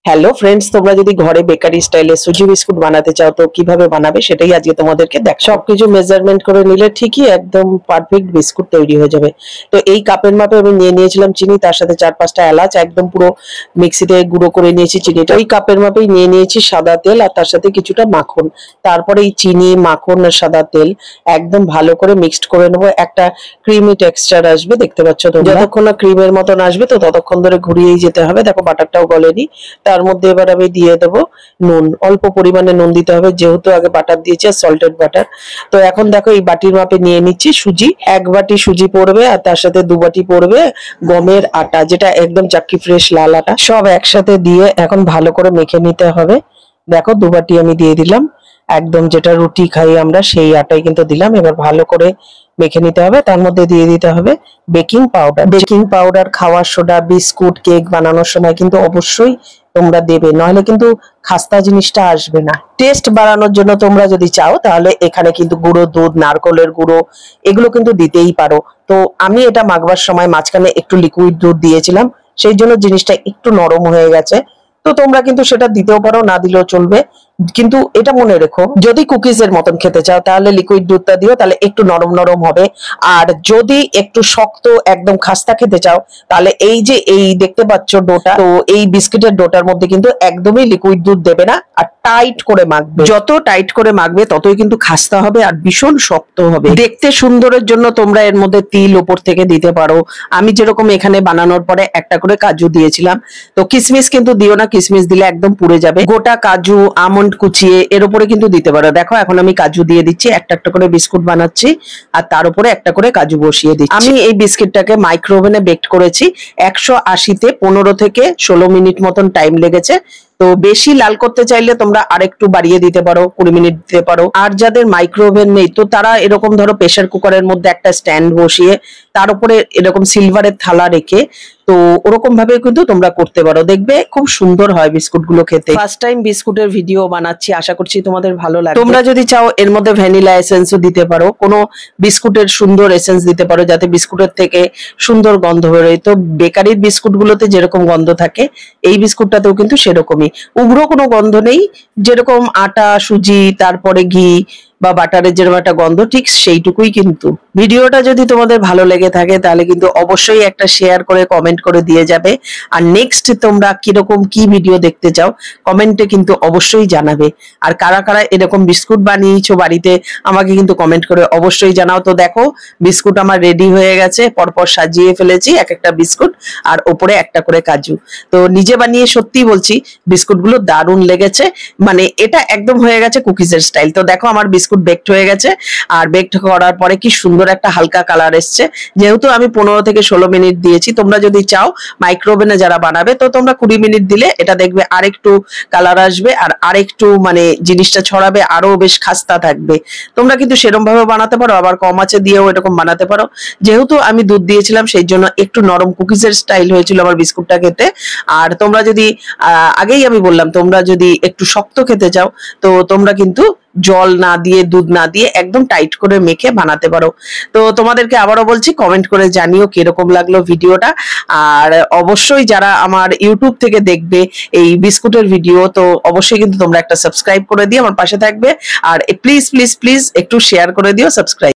Hello friends, তোমরা যদি ঘরে বেকারি স্টাইলে সুজি বিস্কুট বানাতে চাও তো কিভাবে বানাবে সেটাই আজকে তোমাদেরকে দেখ। সবকিছু মেজারমেন্ট করে নিলে ঠিকই একদম পারফেক্ট বিস্কুট তৈরি হয়ে যাবে। তো এই কাপের মাপে আমি নিয়ে নিয়েছিলাম চিনি, তার সাথে 4-5টা এলাচ একদম পুরো মিক্সিতে গুঁড়ো করে নিয়েছি চিনিটা। ওই কাপের মাপেই নিয়ে নিয়েছি সাদা তেল আর তার সাথে কিছুটা মাখন। তারপরে এই চিনি, মাখন আর সাদা তেল একদম ভালো করে মিক্সড করে নেবো। একটা ক্রিমি টেক্সচার আসবে, দেখতে পাচ্ছ তোমরা। যতক্ষণ না ক্রিমের মতন আসবে তো ততক্ষণ ধরে ঘুরিয়েই যেতে হবে। দেখো বাটারটাও গলেনি। তার মধ্যে এবার আমি দিয়ে দেবো নুন, অল্প পরিমাণে নুন দিতে হবে যেহেতু আগে বাটার দিয়েছি, আর সল্টেড বাটার। তো এখন দেখো এই বাটির মাপে নিয়ে নিচ্ছি সুজি। 1 বাটি সুজি পড়বে আর তার সাথে 2 বাটি পড়বে গমের আটা, যেটা একদম চাক্কি ফ্রেশ লাল আটা। সব একসাথে দিয়ে এখন ভালো করে মেখে নিতে হবে। দেখো 2 বাটি আমি দিয়ে দিলাম, একদম যেটা রুটি খাই আমরা সেই আটাই কিন্তু দিলাম। এবার ভালো করে মেখে নিতে হবে। তার মধ্যে দিয়ে দিতে হবে বেকিং পাউডার। বেকিং পাউডার, খাওয়ার সোডা, বিস্কুট কেক বানানোর সময় কিন্তু অবশ্যই তোমরা দেবে, নইলে কিন্তু খাস্তা জিনিসটা আসবে না। টেস্ট বাড়ানোর জন্য তোমরা যদি চাও তাহলে এখানে কিন্তু গুঁড়ো দুধ, নারকেলের গুঁড়ো এগুলো কিন্তু দিতেই পারো। তো আমি এটা মাখবার সময় মাঝখানে একটু লিকুইড দুধ দিয়েছিলাম, সেই জন্য জিনিসটা একটু নরম হয়ে গেছে। তো তোমরা কিন্তু সেটা দিতেও পারো, না দিলেও চলবে। কিন্তু এটা মনে রেখো, যদি কুকিজের মতন খেতে চাও তাহলে লিকুইড দুধটা দিও, তাহলে একটু নরম নরম হবে। আর যদি একটু শক্ত একদম খাস্তা খেতে চাও তাহলে এই যে এই দেখতে পাচ্ছ ডোটা, তো এই বিস্কিটের ডোটার মধ্যে কিন্তু একদমই লিকুইড দুধ দেবে না, আর টাইট করে মাখবে। যত টাইট করে মাখবে ততই কিন্তু খাস্তা হবে আর ভীষণ শক্ত হবে। দেখতে সুন্দরের জন্য তোমরা এর মধ্যে তিল উপর থেকে দিতে পারো। আমি যেরকম এখানে বানানোর পরে একটা করে কাজু দিয়েছিলাম। তো কিশমিশ কিন্তু দিও না, কিশমিশ দিলে একদম পুড়ে যাবে। গোটা কাজু, আমন্ড কুচিয়ে এর উপরে কিন্তু দিতে পারো। দেখো এখন আমি কাজু দিয়ে দিচ্ছি, একটা একটা করে বিস্কুট বানাচ্ছি আর তার উপরে একটা করে কাজু বসিয়ে দিচ্ছি। আমি এই বিস্কিটটাকে মাইক্রো ওভেনে বেক করেছি 180-তে 15 থেকে 16 মিনিট মতন টাইম লেগেছে। তো বেশি লাল করতে চাইলে তোমরা আরেকটু বাড়িয়ে দিতে পারো, 20 মিনিট দিতে পারো। আর যাদের মাইক্রো ওভেন নেই তো তারা এরকম ধরো প্রেসার কুকারের মধ্যে একটা স্ট্যান্ড বসিয়ে তার উপরে এরকম সিলভারের থালা রেখে তো ওরকম ভাবে কিন্তু তোমরা করতে পারো, দেখবে খুব সুন্দর হয় বিস্কুট গুলো খেতে। ফার্স্ট টাইম বিস্কুটের ভিডিও বানাচ্ছি, আশা করছি তোমাদের ভালো লাগবে। তোমরা যদি চাও এর মধ্যে ভ্যানিলা এসেন্সও দিতে পারো, কোনো বিস্কুটের সুন্দর এসেন্স দিতে পারো যাতে বিস্কুটের থেকে সুন্দর গন্ধ বেরোয়। তো বেকারির বিস্কুট গুলোতে যেরকম গন্ধ থাকে এই বিস্কুটটাতেও কিন্তু সেরকমই, উগ্র কোনো গন্ধ নেই। যেরকম আটা, সুজি, তারপরে ঘি বা বাটারের যেরকম একটা গন্ধ, ঠিক সেইটুকুই কিন্তু। ভিডিওটা যদি তোমাদের ভালো লেগে থাকে তাহলে কিন্তু অবশ্যই একটা শেয়ার করে কমেন্ট করে দিয়ে যাবে। আর নেক্সট তোমরা কিরকম কি ভিডিও দেখতে চাও কমেন্টে কিন্তু অবশ্যই জানাবে। আর কারা কারা এরকম বিস্কুট বানিয়েছো বাড়িতে আমাকে কিন্তু কমেন্ট করে অবশ্যই জানাও। তো দেখো বিস্কুট আমার রেডি হয়ে গেছে, পরপর সাজিয়ে ফেলেছি এক একটা বিস্কুট আর ওপরে একটা করে কাজু। তো নিজে বানিয়ে সত্যি বলছি বিস্কুটগুলো দারুণ লেগেছে, মানে এটা একদম হয়ে গেছে কুকিজের স্টাইল। তো দেখো আমার বিস্কুট বেকড হয়ে গেছে, আর বেকড করার পরে কি সুন্দর একটা হালকা কালার এসছে। যেহেতু আমি 15 থেকে 16 মিনিট দিয়েছি, তোমরা যদি চাও মাইক্রো ওভেনে যারা বানাবে তো তোমরা 20 মিনিট দিলে এটা দেখবে আরেকটু কালার আসবে আর আরেকটু মানে জিনিসটা ছড়াবে, আরো বেশ খাস্তা থাকবে। তোমরা কিন্তু সেরকম ভাবে বানাতে পারো, আবার কম আঁচে দিয়েও এরকম বানাতে পারো। যেহেতু আমি দুধ দিয়েছিলাম সেই জন্য একটু নরম কুকিজের স্টাইল হয়েছিল আমার বিস্কুটটা খেতে। আর তোমরা যদি আগেই আমি বললাম তোমরা যদি একটু শক্ত খেতে চাও তো তোমরা কিন্তু জল না দিয়ে, দুধ না দিয়ে একদম টাইট করে মেখে বানাতে পারো। তো তোমাদেরকে আবারও বলছি কমেন্ট করে জানিও কিরকম লাগলো ভিডিওটা। আর অবশ্যই যারা আমার ইউটিউব থেকে দেখবে এই বিস্কুটের ভিডিও তো অবশ্যই কিন্তু তোমরা একটা সাবস্ক্রাইব করে দিয়ে আমার পাশে থাকবে। আর প্লিজ প্লিজ প্লিজ একটু শেয়ার করে দিও, সাবস্ক্রাইব।